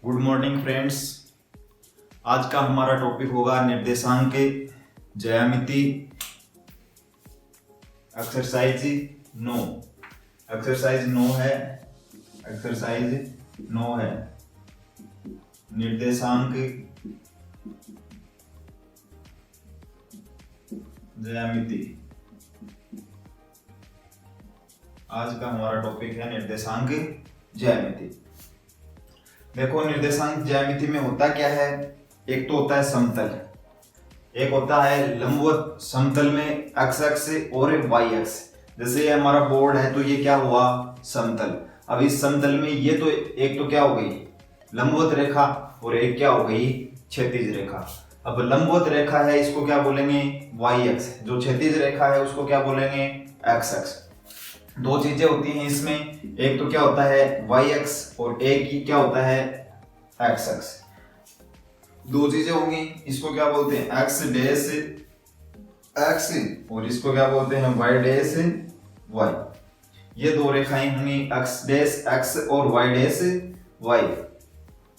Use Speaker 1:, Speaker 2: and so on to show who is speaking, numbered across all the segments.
Speaker 1: Good morning friends. आज का हमारा टॉपिक होगा निर्देशांक के ज्यामिति एक्सरसाइज 9। एक्सरसाइज 9 है निर्देशांक ज्यामिति। आज का हमारा टॉपिक है निर्देशांक ज्यामिति। देखो, निर्देशांक ज्यामिति में होता क्या है, एक तो होता है समतल, एक होता है लंबवत समतल में एक्स अक्ष और वाई अक्ष। जैसे ये हमारा बोर्ड है तो ये क्या हुआ, समतल। अब इस समतल में ये तो एक तो क्या हो गई लंबवत रेखा और एक क्या हो गई क्षैतिज रेखा। अब लंबवत रेखा है इसको क्या बोलेंगे वाई अक्ष, जो क्षैतिज रेखा है उसको क्या बोलेंगे एक्स अक्ष। दो चीजें होती हैं इसमें, एक तो क्या होता है वाई अक्ष और एक ही क्या होता है एक्स अक्ष। दो चीजें होंगी, इसको क्या बोलते हैं एक्स डैश एक्स और इसको क्या बोलते हैं वाई डैश वाई। ये दो रेखाएं होंगी एक्स डैश एक्स और वाई डैश वाई।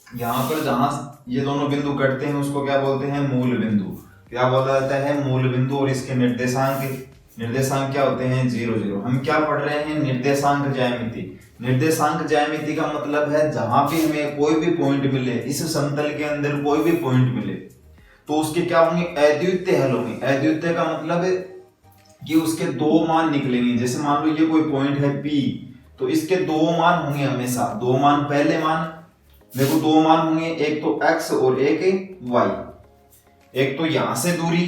Speaker 1: यहाँ पर जहां ये दोनों बिंदु कटते हैं उसको क्या बोलते हैं मूल बिंदु। क्या बोला जाता है मूल बिंदु। और इसके निर्देशांक क्या होते हैं 0 0। हम क्या पढ़ रहे हैं निर्देशांक ज्यामिति। निर्देशांक ज्यामिति का मतलब है जहां भी हमें कोई भी पॉइंट मिले, इस समतल के अंदर कोई भी पॉइंट मिले तो उसके क्या होंगे अद्वितीय हल होंगे। अद्वितीय का मतलब है कि उसके दो मान निकलेंगे। जैसे मान लो ये कोई पॉइंट है P, तो इसके दो मान होंगे हमेशा। दो मान, पहले मान देखो दो मान होंगे, एक तो x और एक y। एक तो यहां से दूरी,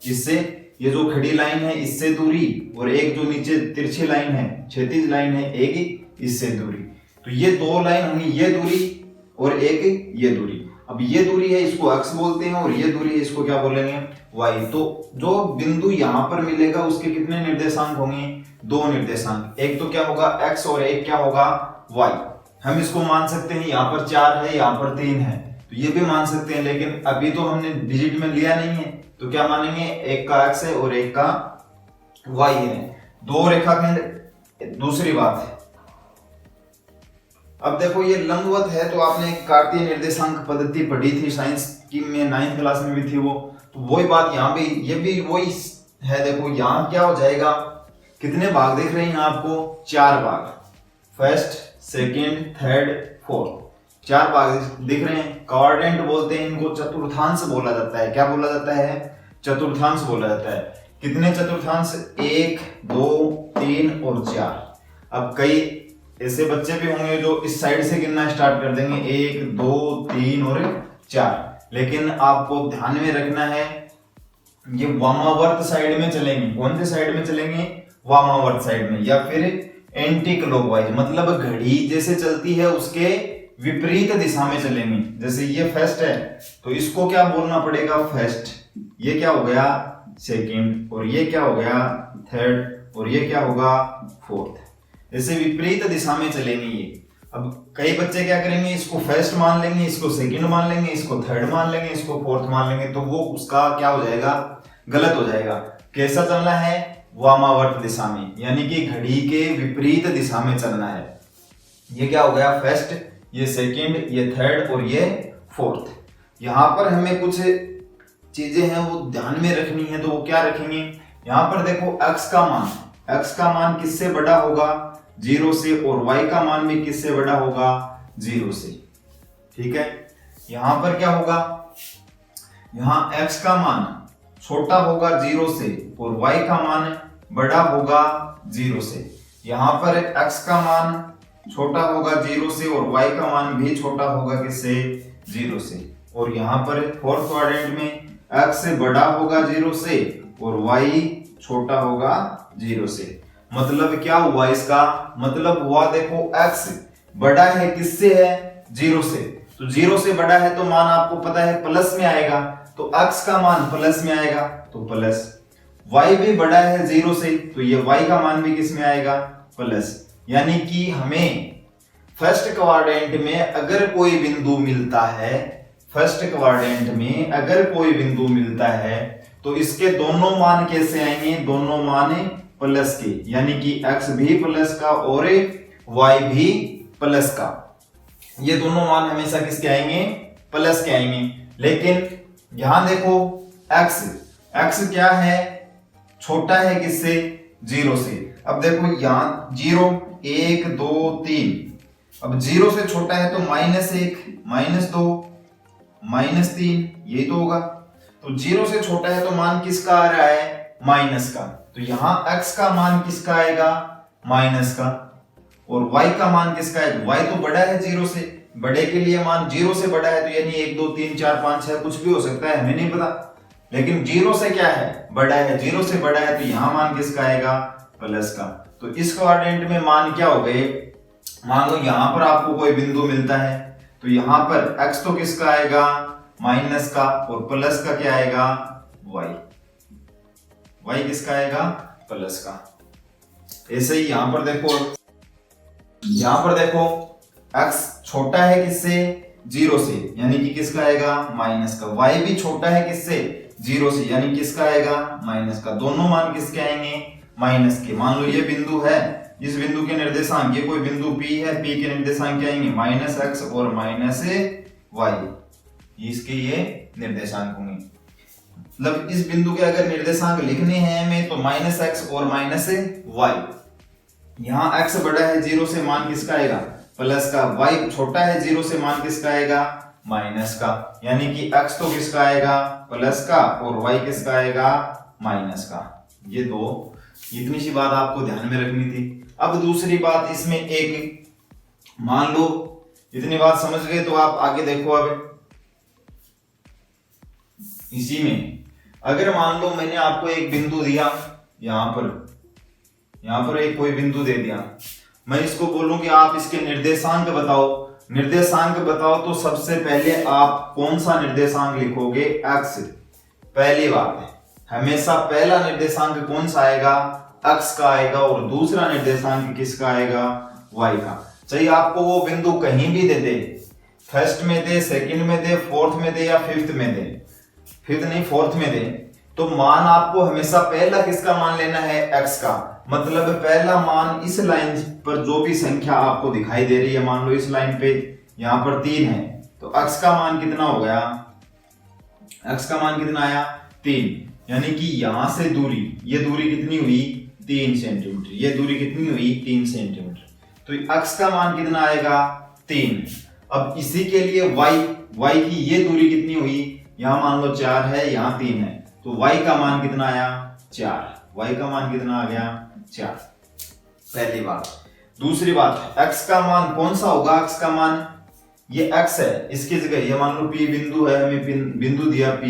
Speaker 1: इससे ये जो खड़ी लाइन है इससे दूरी, और एक जो नीचे तिरछी लाइन है क्षैतिज लाइन है एक इससे दूरी। तो ये दो लाइन होंगी, ये दूरी और एक ये दूरी। अब ये दूरी है इसको x बोलते हैं और ये दूरी है इसको क्या बोलेंगे y। तो जो बिंदु यहाँ पर मिलेगा उसके कितने निर्देशांक होंगे, दो निर्देशांक। एक तो क्या होगा x और एक क्या होगा y। हम इसको मान सकते हैं यहाँ पर 4 है यहाँ पर 3 है तो ये भी मान सकते हैं, लेकिन अभी तो हमने डिजिट में लिया नहीं है तो क्या मानेंगे एक का x है और एक का y है। दो रेखाखंड दूसरी बात है। अब देखो ये लंबवत है तो आपने कार्तीय निर्देशांक पद्धति पढ़ी थी साइंस की में, 9th क्लास में भी थी वो। तो वही बात यहाँ भी, ये भी वही है। देखो यहाँ क्या हो जाएगा, कितने भाग दिख रहे हैं आपको 4 भाग, फर्स्ट सेकेंड थर्ड फोर्थ, 4 भाग दिख रहे हैं। क्वाड्रेंट बोलते हैं इनको, चतुर्थांश बोला जाता है। क्या बोला जाता है चतुर्थांश बोला जाता है। कितने चतुर्थांश 1 2 3 और 4। अब कई ऐसे बच्चे भी होंगे जो इस साइड से गिनना स्टार्ट कर देंगे 1 2 3 और 4, लेकिन आपको ध्यान में रखना है ये वामावर्त साइड में चलेंगे। कौन से साइड में चलेंगे वामावर्त साइड में, या फिर एंटी क्लॉकवाइज, मतलब घड़ी जैसे चलती है उसके विपरीत दिशा में चलेंगे। जैसे ये फर्स्ट है तो इसको क्या बोलना पड़ेगा फर्स्ट, ये क्या हो गया सेकंड और ये क्या हो गया थर्ड और ये क्या होगा फोर्थ। जैसे विपरीत दिशा में चलेंगे ये। अब कई बच्चे क्या करेंगे, इसको फर्स्ट मान लेंगे, इसको सेकंड मान लेंगे, इसको थर्ड मान लेंगे, इसको फोर्थ मान लेंगे, तो वो उसका क्या हो जाएगा गलत हो जाएगा। कैसा चलना है वामावर्त दिशा में, यानी कि घड़ी के विपरीत दिशा में चलना है। ये क्या हो गया फर्स्ट, ये सेकंड, ये थर्ड और ये फोर्थ। यहाँ पर हमें कुछ चीजें हैं वो ध्यान में रखनी है, तो वो क्या रखेंगे। यहाँ पर देखो x का मान किससे बड़ा होगा 0 से, और y का मान भी किससे बड़ा होगा 0 से। ठीक है, यहाँ पर क्या होगा, यहाँ x का मान छोटा होगा 0 से और y का मान बड़ा होगा 0 से। यहाँ पर x का मान छोटा होगा 0 से और y का मान भी छोटा होगा किससे 0 से। और यहाँ पर फोर्थ क्वाड्रेंट में x बड़ा होगा 0 से और y छोटा होगा 0 से। मतलब क्या हुआ इसका, मतलब हुआ देखो x बड़ा है किससे है 0 से, तो 0 से बड़ा है तो मान आपको पता है प्लस में आएगा, तो x का मान प्लस में आएगा तो प्लस। y भी बड़ा है 0 से तो ये y का मान भी किस में आएगा प्लस। यानी कि हमें फर्स्ट क्वाड्रेंट में अगर कोई बिंदु मिलता है, फर्स्ट क्वाड्रेंट में अगर कोई बिंदु मिलता है तो इसके दोनों मान कैसे आएंगे, दोनों मान प्लस के, यानी कि x भी प्लस का और y भी प्लस का। ये दोनों मान हमेशा किसके आएंगे, प्लस के आएंगे। लेकिन यहां देखो x, x क्या है, छोटा है किससे, 0 से। अब देखो यहाँ 0 1 2 3, अब 0 से छोटा है तो -1 -2 -3, यही तो होगा। तो 0 से छोटा है तो मान किसका आ रहा है, माइनस का। तो यहाँ x का मान किसका आएगा, माइनस का। और y का मान किसका है, y तो बड़ा है 0 से, बड़े के लिए मान 0 से बड़ा है तो यानी 1 2 3 4 5 6 कुछ भी हो सकता है, हमें नहीं पता। लेकिन 0 से क्या है, बड़ा है, 0 से बड़ा है तो यहाँ मान किसका आएगा, प्लस का। तो इस क्वाड्रेंट में मान क्या हो गए, मान लो यहाँ पर आपको कोई बिंदु मिलता है तो यहाँ पर x तो किसका आएगा, माइनस का, और प्लस का क्या आएगा, y। y किसका आएगा, प्लस का। ऐसे ही यहाँ पर देखो, x छोटा है किससे, 0 से, यानी कि किसका आएगा, माइनस का। y भी छोटा है किससे, 0 से, यानी किसका आएगा, माइनस का। दोनों मान किसके आएंगे, माइनस के। मान लो ये बिंदु है, इस बिंदु के निर्देशांक, ये कोई बिंदु P है, P के निर्देशांक क्या आएंगे, -x और -y, इसके ये निर्देशांक होंगे। मतलब इस बिंदु के अगर निर्देशांक लिखने हैं हमें तो -x और -y। यहाँ x बड़ा है 0 से, मान किसका आएगा, प्लस का। y छोटा है 0 से, मान किसका आएगा, माइनस का। यानी कि x तो किसका आएगा, प्लस का, और y किसका आएगा, माइनस का। ये दो, इतनी सी बात आपको ध्यान में रखनी थी। अब दूसरी बात, इसमें एक मान लो, इतनी बात समझ गए तो आप आगे देखो। अब इसी में अगर मान लो मैंने आपको एक बिंदु दिया, यहाँ पर एक कोई बिंदु दे दिया, मैं इसको बोलूं कि आप इसके निर्देशांक बताओ, तो सबसे पहले आप कौन सा निर्देशांक लिखोगे, x। पहली बात है, हमेशा पहला निर्देशांक कौन सा आएगा, x का आएगा, और दूसरा निर्देशांक किसका आएगा, y का। चाहे आपको वो बिंदु कहीं भी दे दे, फर्स्ट में दे, सेकंड में दे, फोर्थ में दे, या फिफ्थ में दे, फोर्थ में दे, तो मान आपको हमेशा पहला किसका मान लेना है, x का। मतलब पहला मान इस लाइन पर जो भी संख्या आपको दिखाई दे रही है, मान लो इस लाइन पे यहाँ पर 3 है, तो x का मान कितना हो गया, x का मान कितना आया, 3। यानी कि यहां से दूरी, ये दूरी कितनी हुई, 3 सेंटीमीटर, ये दूरी कितनी हुई, 3 सेंटीमीटर। तो x का मान कितना आएगा, 3। अब इसी के लिए y की ये दूरी कितनी हुई, यहाँ मान लो 4 है, यहाँ 3 है, तो y का मान कितना आया, 4। y का मान कितना आ गया, 4। पहली बात। दूसरी बात, x का मान कौन सा होगा, x का मान, ये x है, इसकी जगह ये मान लो P बिंदु है, हमें बिंदु दिया P,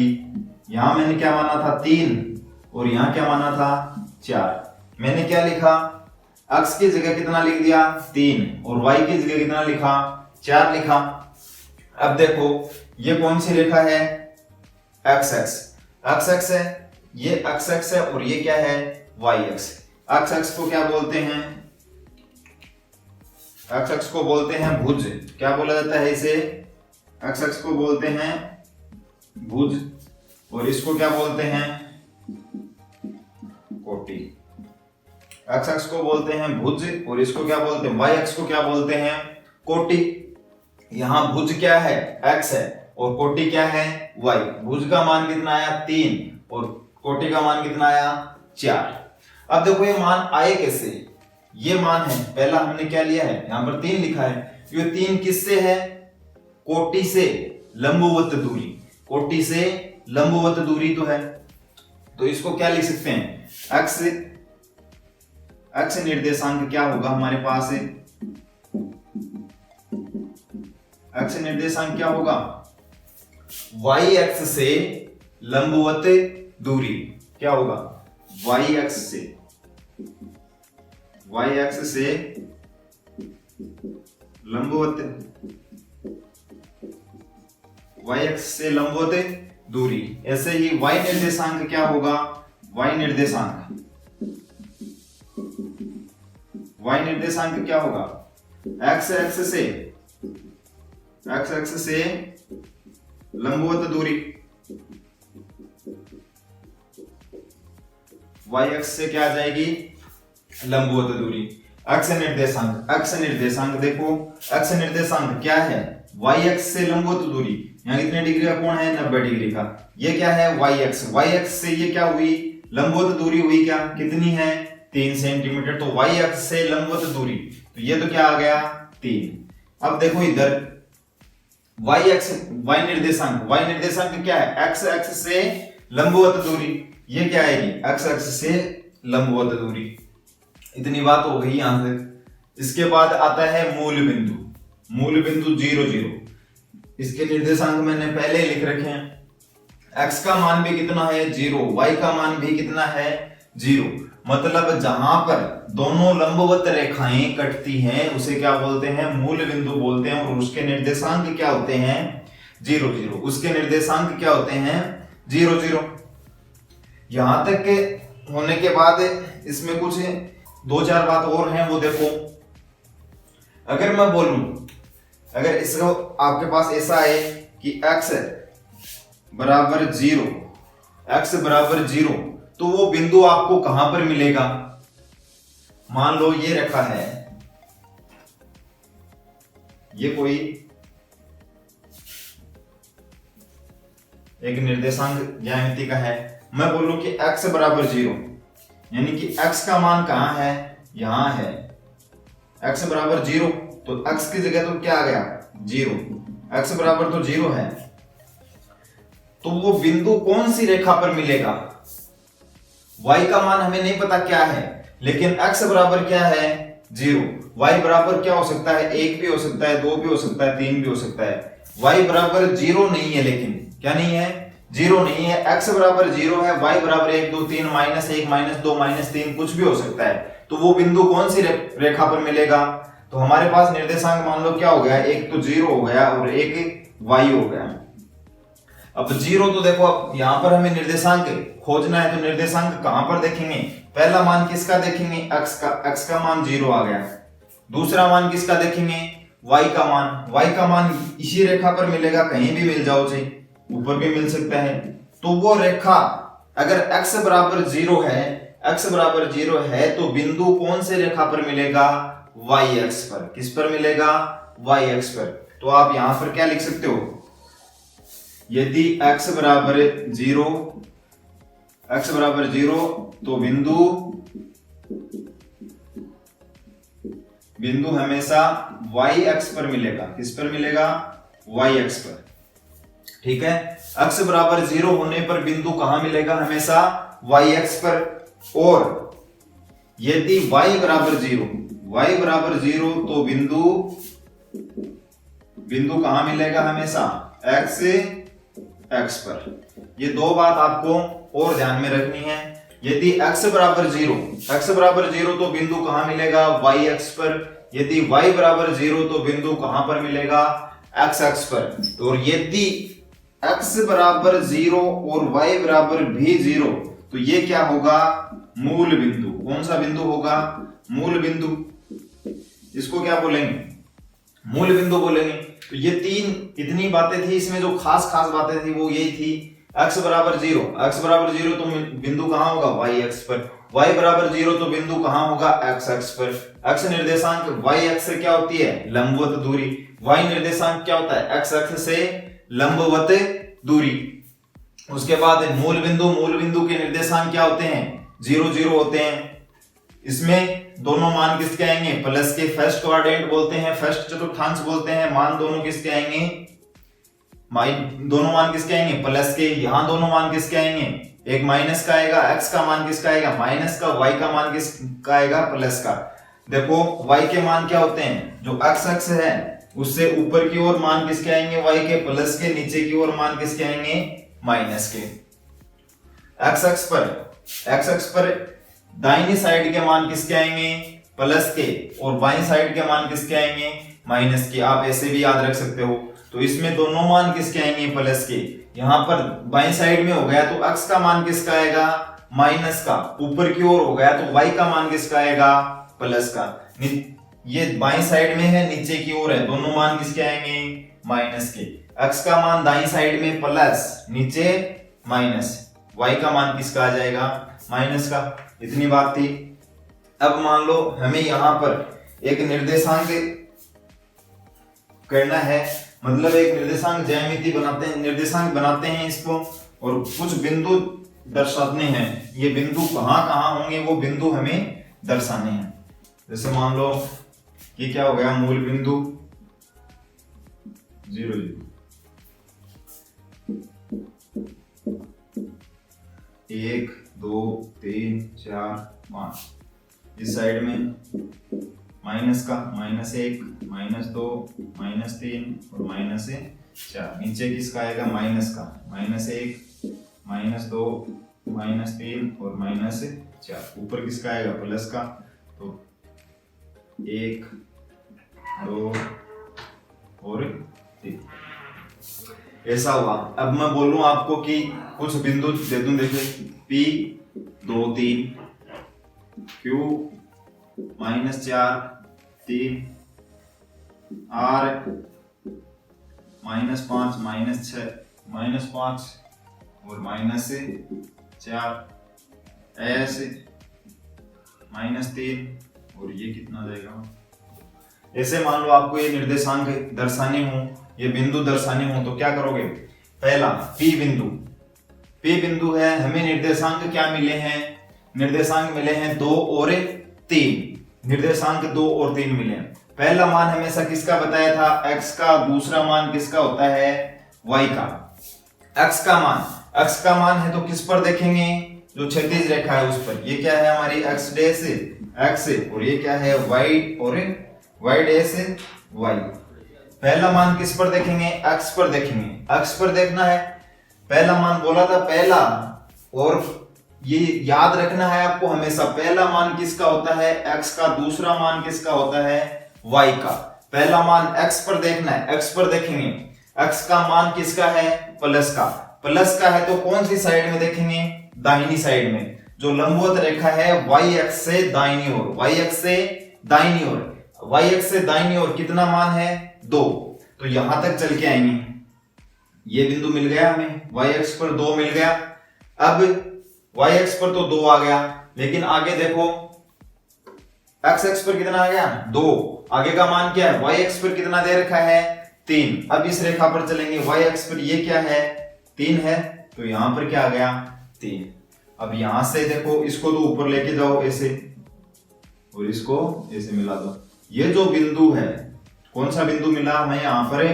Speaker 1: यहां मैंने क्या माना था, 3, और यहां क्या माना था, 4। मैंने क्या लिखा, x की जगह कितना लिख दिया, 3, और y की जगह कितना लिखा, 4 लिखा। अब देखो ये कौन सी रेखा है, x है, ये x है, और ये क्या है, y x को क्या बोलते हैं, x को बोलते हैं भुज। क्या बोला जाता है इसे, x को बोलते हैं भुज, और इसको क्या बोलते हैं, कोटि। x को बोलते हैं भुज, और इसको क्या बोलते हैं, y को क्या बोलते हैं, कोटि। यहाँ भुज क्या है, x है, और कोटि क्या है, y। भुज का मान कितना आया, 3, और कोटि का मान कितना आया, 4। अब देखो ये मान आए कैसे, ये मान है, पहला हमने क्या लिया है, यहाँ पर 3 लिखा है, ये 3 किससे है, कोटि से लंबवत दूरी, कोटि से लंबवत दूरी तो है। तो इसको क्या लिख सकते हैं, x निर्देशांक क्या होगा हमारे पास है, x निर्देशांक क्या होगा, y x से लंबवत दूरी क्या होगा, y x से लंबवत दूरी। ऐसे ही y निर्देशांक क्या होगा, y निर्देशांक क्या होगा, x से लंबवत दूरी, y x से क्या आ जाएगी, लंबवत दूरी। अक्ष निर्देशांक, अक्ष निर्देशांक देखो, अक्ष निर्देशांक क्या है, वाई अक्ष से लंबवत दूरी, यहाँ कितने डिग्री का कोण है, 90 डिग्री का। ये क्या है, वाई अक्ष, वाई अक्ष से ये क्या हुई, लंबवत दूरी हुई, क्या कितनी है, 3 सेंटीमीटर। तो वाई अक्ष से लंबवत दूरी, तो ये तो क्या आ गया, 3। अब देखो इधर वाई अक्ष, वाई निर्देशांक, वाई निर्देशांक क्या है, एक्स अक्ष से लंबवत दूरी, ये क्या आएगी, एक्स अक्ष से लंबवत दूरी। इतनी बात हो गई यहां तक। इसके बाद आता है मूल बिंदु, मूल बिंदु 0 0। इसके निर्देशांक मैंने पहले ही लिख रखे हैं, x का मान भी कितना है 0, y का मान भी कितना है 0। मतलब जहां पर दोनों लंबवत रेखाएं कटती हैं उसे क्या बोलते हैं, मूल बिंदु बोलते हैं। और उसके निर्देशांक क्या होते हैं, 0 0। उसके निर्देशांक क्या होते हैं, 0 0। यहां तक के होने के बाद इसमें कुछ 2-4 बात और हैं, वो देखो। अगर मैं बोलूं, अगर इसको आपके पास ऐसा है कि x बराबर 0, x बराबर 0, तो वो बिंदु आपको कहां पर मिलेगा। मान लो ये रेखा है, ये कोई एक निर्देशांक ज्यामिति का है। मैं बोलूं कि x बराबर 0, यानी कि x का मान कहां है, यहां है। x बराबर 0, तो x की जगह तो क्या आ गया, 0। x बराबर तो 0 है, तो वो बिंदु कौन सी रेखा पर मिलेगा। y का मान हमें नहीं पता क्या है, लेकिन x बराबर क्या है, 0। y बराबर क्या हो सकता है, 1 भी हो सकता है, 2 भी हो सकता है, 3 भी हो सकता है। y बराबर 0 नहीं है, लेकिन क्या नहीं है, 0 नहीं है। x बराबर 0 है, y बराबर 1 2 3 -1 -2 -3 कुछ भी हो सकता है। तो वो बिंदु कौन सी रेखा पर मिलेगा। तो हमारे पास निर्देशांक मान लो क्या हो गया, एक तो 0 हो गया और एक y हो गया। अब 0 तो देखो, अब यहां पर हमें निर्देशांक खोजना है, तो निर्देशांक कहां पर देखेंगे, पहला मान किसका देखेंगे, x का मान 0 आ गया। दूसरा मान किसका देखेंगे, y का मान, y का मान इसी रेखा पर मिलेगा, कहीं भी मिल जाओ, चाहिए ऊपर भी मिल सकता है। तो वो रेखा अगर x बराबर 0 है, x बराबर 0 है, तो बिंदु कौन से रेखा पर मिलेगा, y अक्ष पर। किस पर मिलेगा, y अक्ष पर। तो आप यहां पर क्या लिख सकते हो, यदि x बराबर 0, x बराबर 0, तो बिंदु हमेशा y अक्ष पर मिलेगा। किस पर मिलेगा, y अक्ष पर। ठीक है, x बराबर 0 होने पर बिंदु कहां मिलेगा, हमेशा y अक्ष पर। और यदि y बराबर 0, y बराबर 0, तो बिंदु कहां मिलेगा, हमेशा x x पर। ये दो बात आपको और ध्यान में रखनी है। यदि x बराबर 0, तो बिंदु कहां मिलेगा, y अक्ष पर। यदि y बराबर 0, तो बिंदु कहां पर मिलेगा, x अक्ष पर। और यदि x बराबर 0 और y बराबर भी 0, तो ये क्या होगा, मूल बिंदु। कौन सा बिंदु होगा, मूल बिंदु। इसको क्या बोलेंगे, मूल बिंदु बोलेंगे। तो ये इतनी बातें थी, इसमें जो खास बातें थी वो यही थी। x बराबर 0, तो बिंदु कहां होगा, y अक्ष पर। y बराबर 0, तो बिंदु कहां होगा, x अक्ष पर। x निर्देशांक y अक्ष से क्या होती है, लंबवत दूरी। y निर्देशांक क्या होता है, x अक्ष से लंबवत दूरी। उसके बाद मूल बिंदु के निर्देशांक क्या होते हैं, 0 0 होते हैं। इसमें दोनों मान किसके आएंगे, प्लस के, फर्स्ट क्वाड्रेंट बोलते हैं, फर्स्ट चतुर्थांश बोलते हैं। मान दोनों किसके आएंगे, दोनों मान किसके आएंगे, प्लस के। यहां दोनों मान किसके आएंगे, एक माइनस का आएगा, x का मान किसका आएगा, माइनस का, y का मान किसका आएगा, प्लस का। देखो y के मान क्या होते हैं, जो x अक्ष है उससे ऊपर की ओर मान किसके आएंगे, y के, प्लस के। नीचे की ओर मान किसके आएंगे, माइनस के। x अक्ष पर दाहिनी साइड के मान किसके आएंगे, प्लस के, और बाईं साइड के मान किसके आएंगे, माइनस के। आप ऐसे भी याद रख सकते हो। तो इसमें दोनों मान किसके आएंगे, प्लस के। यहां पर बाईं साइड में हो गया तो x का मान किसका आएगा, माइनस का। ऊपर की ओर हो गया तो y का मान किसका आएगा, प्लस का। ये बाईं साइड में है, नीचे की ओर है, दोनों मान किसके आएंगे, माइनस के। x का मान दाईं साइड में प्लस, नीचे माइनस, y का मान किसका आ जाएगा, माइनस का। इतनी बात थी। अब मान लो हमें यहाँ पर एक निर्देशांक करना है, मतलब एक निर्देशांक ज्यामिति बनाते हैं, निर्देशांक बनाते हैं इसको, और कुछ बिंदु दर्शाने हैं। ये बिंदु कहाँ कहाँ होंगे वो बिंदु हमें दर्शाने हैं। जैसे मान लो ये क्या हो गया, मूल बिंदु 0 0, 1 2 3 4 5, इस साइड में माइनस का -1 -2 -3 और -4, नीचे किसका आएगा माइनस का -1 -2 -3 और -4, ऊपर किसका आएगा प्लस का, तो 1 2 और 3, ऐसा हुआ। अब मैं बोलूं आपको कि कुछ बिंदु दे दूं, देखिए P 2 3, Q -4 3, R -5 -6 -5 और -4, S -3 और ये कितना जाएगा। ऐसे मान लो आपको ये निर्देशांक दर्शाने हो, ये बिंदु दर्शाने हो, तो क्या करोगे, पहला P बिंदु है, हमें निर्देशांक क्या मिले हैं, निर्देशांक मिले हैं 2 और 3, निर्देशांक 2 और 3 मिले हैं। पहला मान हमेशा किसका बताया था, x का, दूसरा मान किसका होता है, y का। x का मान है तो किस पर देखेंगे, जो क्षैतिज रेखा है उस पर। ये क्या है हमारी x डैश x, और ये क्या है y और y डैश y। पहला मान किस पर देखेंगे, x पर देखेंगे, x पर देखना है। पहला मान बोला था पहला, और ये याद रखना है आपको हमेशा, पहला मान किसका होता है x का, दूसरा मान किसका होता है y का। पहला मान x पर देखना है, x पर देखेंगे, x का मान किसका है प्लस का है तो कौन सी साइड में देखेंगे, दाहिनी साइड में, जो लंबवत रेखा है y अक्ष से दाहिनी ओर, y अक्ष से दाहिनी ओर, y अक्ष से दाहिनी ओर कितना मान है 2, तो यहां तक चल के आएंगे। ये बिंदु मिल गया हमें, y अक्ष पर 2 मिल गया। अब y अक्ष पर तो 2 आ गया, लेकिन आगे देखो x अक्ष पर कितना आ गया 2, आगे का मान क्या है, y अक्ष पर कितना दे रखा है 3। अब इस रेखा पर चलेंगे, y अक्ष पर ये क्या है 3 है, तो यहां पर क्या आ गया 3। अब यहां से देखो, इसको तो ऊपर लेके जाओ ऐसे, और इसको ऐसे मिला दो। ये जो बिंदु है, कौन सा बिंदु मिला हमें यहाँ पर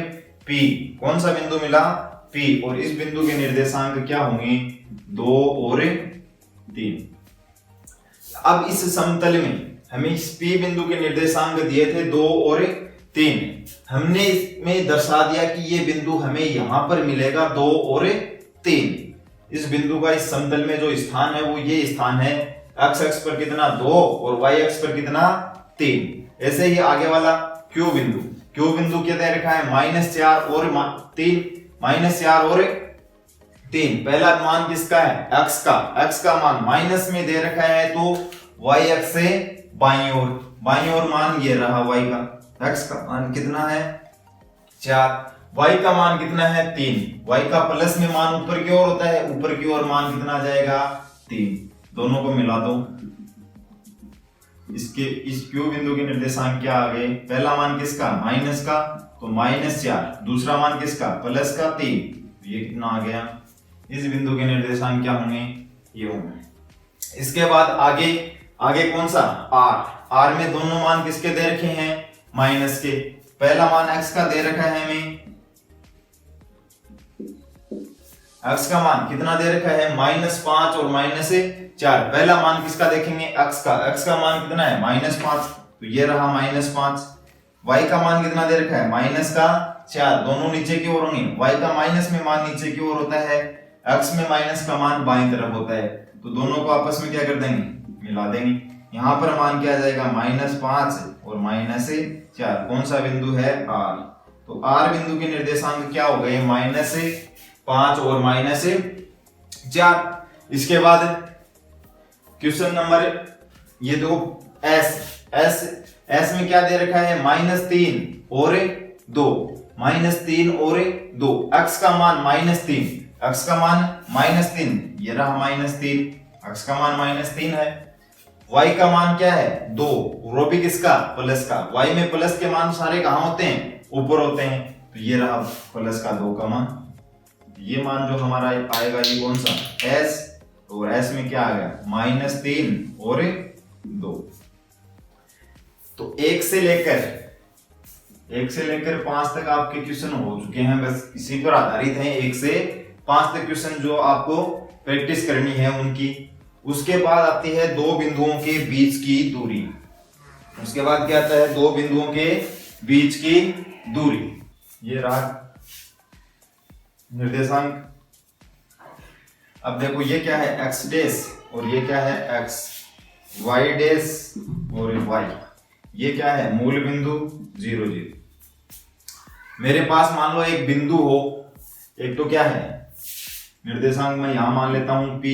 Speaker 1: P, कौन सा बिंदु मिला P, और इस बिंदु के निर्देशांक क्या होंगे 2 और 3। अब इस समतल में हमें इस P बिंदु के निर्देशांक दिए थे 2 और 3, हमने इसमें दर्शा दिया कि ये बिंदु हमें यहाँ पर मिलेगा 2 और 3। इस बिंदु का इस समतल में जो स्थान है वो ये स्थान है, x अक्ष पर कितना 2 और y अक्ष पर कितना 3। ऐसे ही आगे वाला Q बिंदु क्या दे रखा है -4 और 3, -4 और 3। पहला मान किसका है x का मान माइनस में दे रखा है, तो y अक्ष से बाईं ओर मान ये रहा y का, x का मान कितना है 4, y का मान कितना है 3, y का प्लस में मान ऊपर की ओर होता है, ऊपर की ओर मान कितना आ जाएगा 3। दोनों को मिला दो, इसके इस Q बिंदु के निर्देशांक क्या आ गए, पहला मान किसका माइनस का, तो -4, दूसरा मान किसका प्लस का 3, ये कितना आ गया। इस बिंदु के निर्देशांक क्या होंगे, ये होंगे। इसके बाद आगे कौन सा R में दोनों मान किसके दे रखे हैं माइनस के। पहला मान x का दे रखा है हमें, x का मान कितना दे रखा है -5 और -4। पहला मान किसका देखेंगे x का मान कितना है -5, तो ये रहा -5। y का मान कितना दे रखा है -4, दोनों नीचे की ओर होंगे, y का माइनस में मान नीचे की ओर होता है, x में माइनस का मान बाईं तरफ होता है, तो दोनों को आपस में क्या कर देंगे मिला देंगे। यहाँ पर मान क्या आ जाएगा -5 और -4, कौन सा बिंदु है R, तो R बिंदु के निर्देशांक क्या हो गए -5 और -4। इसके बाद क्वेश्चन नंबर ये दो S में क्या दे रखा है -3 और 2, -3 और 2, x का मान -3, ये रहा -3, x का मान -3 है। y का मान क्या है 2, रो भी किसका प्लस का, y में प्लस के मान सारे कहां होते हैं ऊपर होते हैं, तो ये रहा प्लस का 2 का मान। ये मान जो हमारा आएगा ये कौन सा s, और s में क्या आ गया -3 और 2। तो 1 से लेकर 5 तक आपके क्वेश्चन हो चुके हैं, बस इसी पर आधारित हैं 1 से 5 तक क्वेश्चन जो आपको प्रैक्टिस करनी है उनकी। उसके बाद आती है दो बिंदुओं के बीच की दूरी। उसके बाद क्या आता है दो बिंदुओं के बीच की दूरी। ये रहा निर्देशांक। अब देखो ये क्या है x डैश और ये क्या है x, y डैश और y, ये क्या है मूल बिंदु 0 0। मेरे पास मान लो एक बिंदु हो, एक तो क्या है निर्देशांक मैं यहां मान लेता हूं p,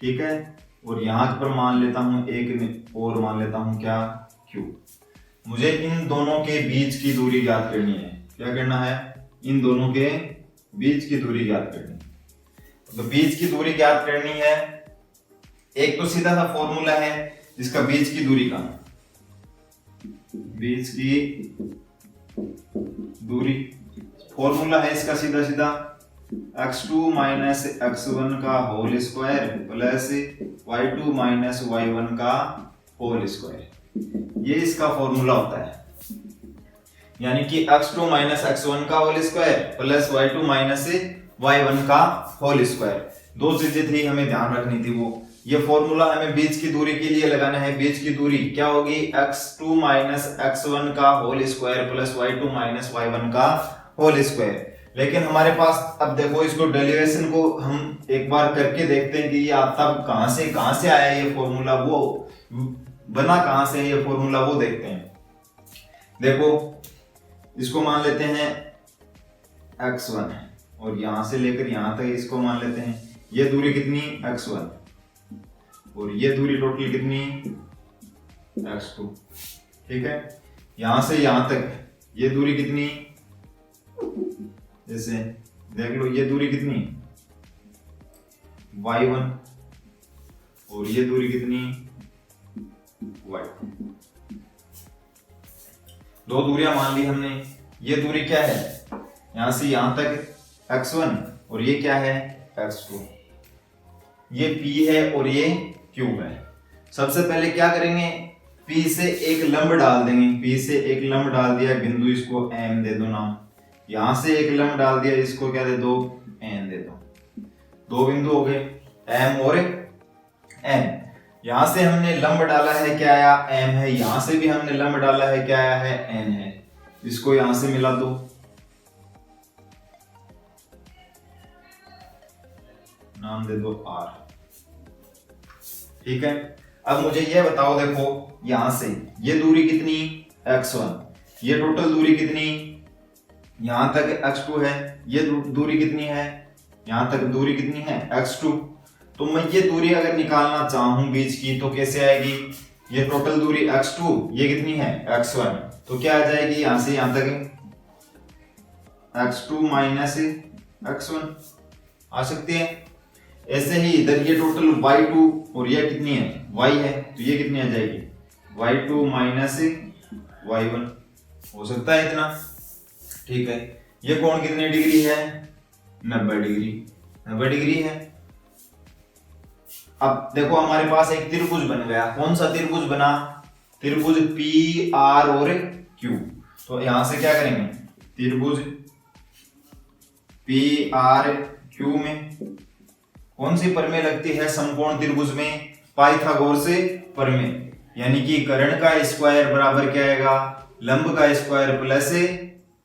Speaker 1: ठीक है, और यहां पर मान लेता हूं एक और मान लेता हूं क्या q। मुझे इन दोनों के बीच की दूरी ज्ञात करनी है। क्या करना है इन दोनों के बीच की दूरी ज्ञात करनी है। तो बीच की दूरी ज्ञात करनी है, एक तो सीधा सा फॉर्मूला है जिसका बीच की दूरी का, बीच की दूरी फॉर्मूला है इसका सीधा सीधा x2 माइनस x1 का whole square plus y2 minus y1 का होल स्क्वायर। ये इसका फॉर्मूला होता है, यानी कि x2 माइनस x1 का whole square plus y2 minus y1 का होल स्क्वायर। दो चीजें थी हमें ध्यान रखनी थी वो। ये फॉर्मूला हमें बीच की दूरी के लिए लगाना है। बीच की दूरी क्या होगी x2 माइनस x1 का whole square plus y2 minus y1 का होल स्क्वायर। लेकिन हमारे पास अब देखो इसको डेरिवेशन को हम एक बार करके देखते हैं कि ये आता कहां से आया ये फॉर्मूला, वो बना कहां से ये फॉर्मूला वो देखते हैं। देखो इसको मान लेते हैं x1 और यहां से लेकर यहां तक इसको मान लेते हैं। ये दूरी कितनी x1 और ये दूरी टोटल कितनी x2, ठीक है। यहां से यहां तक ये दूरी कितनी, जैसे देख लो ये दूरी कितनी y1 और ये दूरी कितनी y2। दो दूरियां मान ली हमने। ये दूरी क्या है यहां से यहां तक x1 और ये क्या है x2। ये p है और ये q है। सबसे पहले क्या करेंगे p से एक लंब डाल देंगे। p से एक लंब डाल दिया बिंदु, इसको m दे दो नाम। यहां से एक लंब डाल दिया, इसको क्या दे दो n दे दो। दो बिंदु हो गए m और n। यहां से हमने लंब डाला है क्या आया m है, यहां से भी हमने लंब डाला है क्या आया है n है। इसको यहां से मिला दो, नाम दे दो r, ठीक है। अब मुझे ये बताओ देखो यहां से ये दूरी कितनी x1, ये टोटल दूरी कितनी यहां तक x2 है, ये दूरी कितनी है यहां तक दूरी कितनी है x2। तो मैं ये दूरी अगर निकालना चाहूं बीच की तो कैसे आएगी, ये टोटल दूरी x2 ये कितनी है x1, तो क्या आ जाएगी यहां से यहां तक x2 माइनस x1 आ सकती है। ऐसे ही इधर ये टोटल y2 और ये कितनी है y है, तो ये कितनी आ जाएगी y2 माइनस y1 हो सकता है इतना, ठीक है। ये कोण कितने डिग्री है 90 डिग्री, 90 डिग्री है। अब देखो हमारे पास एक त्रिभुज बन गया। कौन सा त्रिभुज बना, त्रिभुज पी आर और क्यू। तो यहां से क्या करेंगे त्रिभुज पी आर क्यू में कौन सी प्रमेय लगती है समकोण त्रिभुज में, पाइथागोरस प्रमेय, यानी कि कर्ण का स्क्वायर बराबर क्या आएगा लंब का स्क्वायर प्लस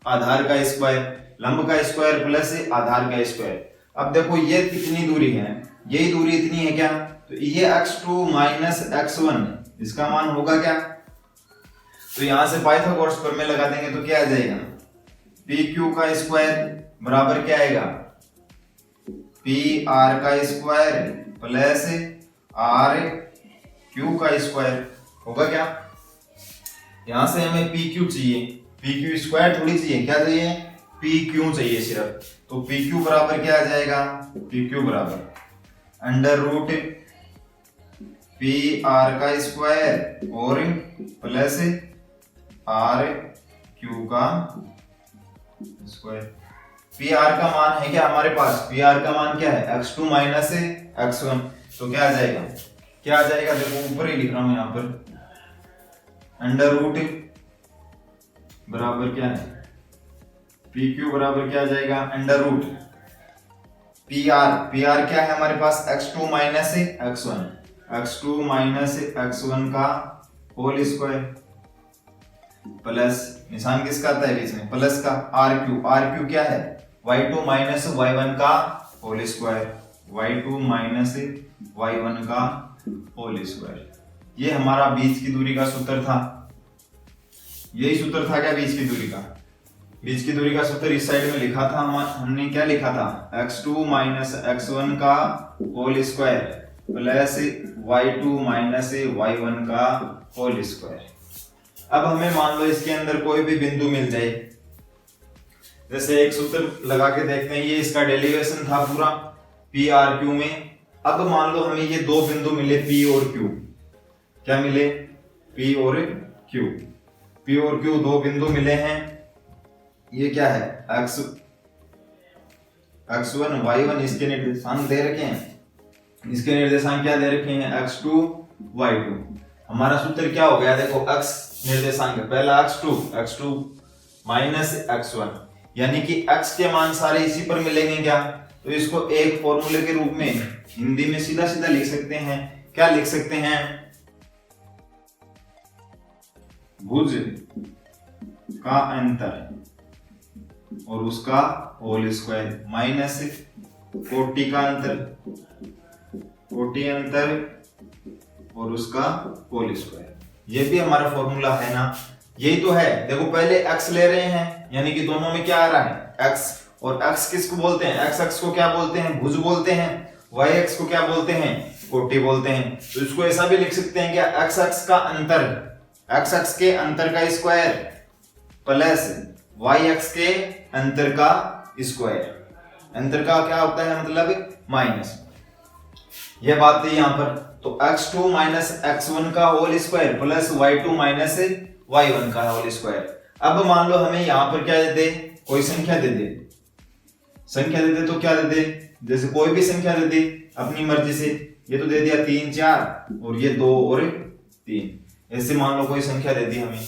Speaker 1: आधार का स्क्वायर, लंब का स्क्वायर प्लस आधार का स्क्वायर। अब देखो ये कितनी दूरी है, यही दूरी इतनी है क्या, तो ये x2 माइनस x1 इसका मान होगा क्या, तो यहां से पाइथागोरस प्रमेय लगा देंगे तो क्या आ जाएगा pq का स्क्वायर बराबर क्या आएगा pr का स्क्वायर प्लस rq का स्क्वायर होगा क्या। यहां से हमें pq चाहिए, pq स्क्वायर थोड़ी चाहिए, क्या चाहिए pq चाहिए सिर्फ। तो pq बराबर क्या आ जाएगा, pq बराबर अंडर रूट पी आर का स्क्वायर और प्लस आर क्यू का स्क्वायर। पी आर का मान है क्या हमारे पास, पी आर का मान क्या है x2 माइनस x1, तो क्या आ जाएगा, क्या आ जाएगा, देखो ऊपर ही लिख रहा हूं यहां पर, अंडर रूट बराबर क्या है, पी क्यू बराबर क्या आ जाएगा, अंडर रूट पी आर क्या है हमारे पास x2 minus x1, x2 minus x1 का होल स्क्वायर प्लस निशान किसका आता है बीच में, प्लस का आर क्यू क्या है y2 माइनस y1 का whole square, y2 minus y1 का होल स्क्वायर। ये हमारा बीच की दूरी का सूत्र था, यही सूत्र था क्या बीच की दूरी का, बीच की दूरी का सूत्र इस साइड में लिखा था, हमने क्या लिखा था, x2 माइनस x1 का whole square plus y2 minus y1 का होल स्क्वायर। अब हमें मान लो इसके अंदर कोई भी बिंदु मिल जाए, जैसे एक सूत्र लगा के देखते हैं, ये इसका डेरिवेशन था पूरा पी आर क्यू में। अब मान लो हमें ये दो बिंदु मिले P और Q, क्या मिले, P और Q, P और Q दो बिंदु मिले हैं, ये क्या है x1 y1 इसके निर्देशांक दे रखे हैं, इसके निर्देशांक क्या दे रखे हैं x2 y2। हमारा सूत्र क्या हो गया, देखो x निर्देशांक पहला x2 माइनस x1, यानी कि x के मान सारे इसी पर मिलेंगे क्या, तो इसको एक फॉर्मूले के रूप में हिंदी में सीधा सीधा लिख सकते हैं, क्या लिख सकते हैं, भुज का अंतर और उसका होल स्क्वायर माइनस कोटि का अंतर, कोटि अंतर और उसका होल स्क्वायर। ये भी हमारा फॉर्मूला है ना, यही तो है। देखो पहले x ले रहे हैं, यानी कि दोनों में क्या आ रहा है x, और x किसको बोलते हैं, x को क्या बोलते हैं, भुज बोलते हैं, y को क्या बोलते हैं, कोटि बोलते हैं। तो इसको ऐसा भी लिख सकते हैं कि x का अंतर, x के अंतर का स्क्वायर प्लस y के अंतर का स्क्वायर, अंतर का क्या होता है मतलब माइनस, यह बात थी यहाँ पर। तो x2 माइनस x1 का whole square plus y2 minus y1 का होल स्क्वायर। अब मान लो हमें यहाँ पर क्या दे दे, कोई संख्या दे दे, संख्या दे दे तो क्या दे दे, जैसे कोई भी संख्या दे दे अपनी मर्जी से, ये तो दे दिया 3 4 और ये 2 और 3, ऐसे मान लो कोई संख्या दे दी हमें,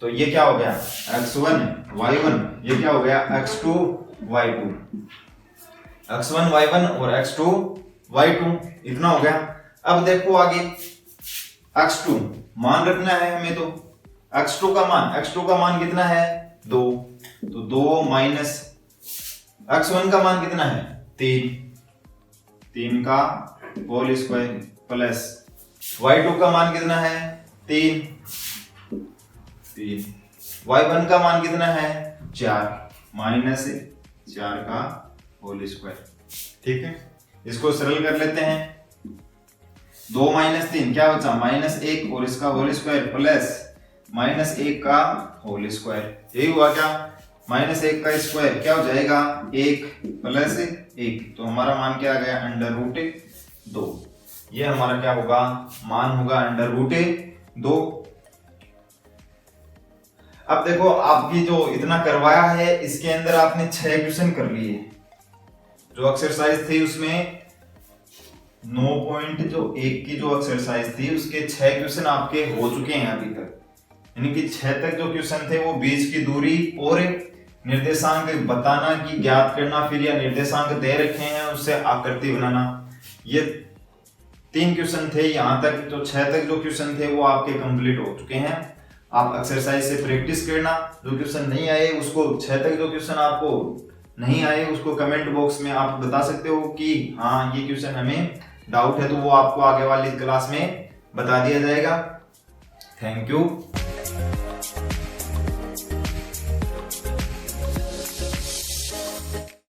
Speaker 1: तो ये क्या हो गया x1 y1, ये क्या हो गया x2 y2, x1 y1 और x2 y2, इतना हो गया। अब देखो आगे x2 मान रखना है हमें, तो x2 का मान कितना है 2, तो 2 माइनस x1 का मान कितना है 3 का होल स्क्वायर प्लस y2 का मान कितना है 3, y1 का मान कितना है 4 माइनस 4 का होल स्क्वायर। ठीक है, इसको सरल कर लेते हैं, 2 माइनस 3 क्या बचा -1 और इसका होल स्क्वायर प्लस -1 का होल स्क्वायर, यही हुआ क्या, -1 का स्क्वायर क्या हो जाएगा 1 प्लस 1, तो हमारा मान क्या आ गया √2, ये हमारा क्या होगा मान होगा √2। अब देखो आपकी जो इतना करवाया है इसके अंदर आपने 6 क्वेश्चन कर लिए, जो एक्सरसाइज थी उसमें 9.1 की जो एक्सरसाइज थी उसके 6 क्वेश्चन आपके हो चुके हैं अभी तक, यानी कि 6 तक जो क्वेश्चन थे वो बीच की दूरी और निर्देशांक बताना कि ज्ञात करना, फिर या निर्देशांक दे रखे हैं उससे आकृति बनाना, ये 3 क्वेश्चन थे। यहाँ तक जो 6 तक जो क्वेश्चन थे वो आपके कंप्लीट हो चुके हैं। आप एक्सरसाइज से प्रैक्टिस करना, जो क्वेश्चन नहीं आए उसको 6 तक जो क्वेश्चन आपको नहीं आए उसको कमेंट बॉक्स में आप बता सकते हो कि हाँ ये क्वेश्चन हमें डाउट है, तो वो आपको आगे वाली क्लास में बता दिया जाएगा। Thank you.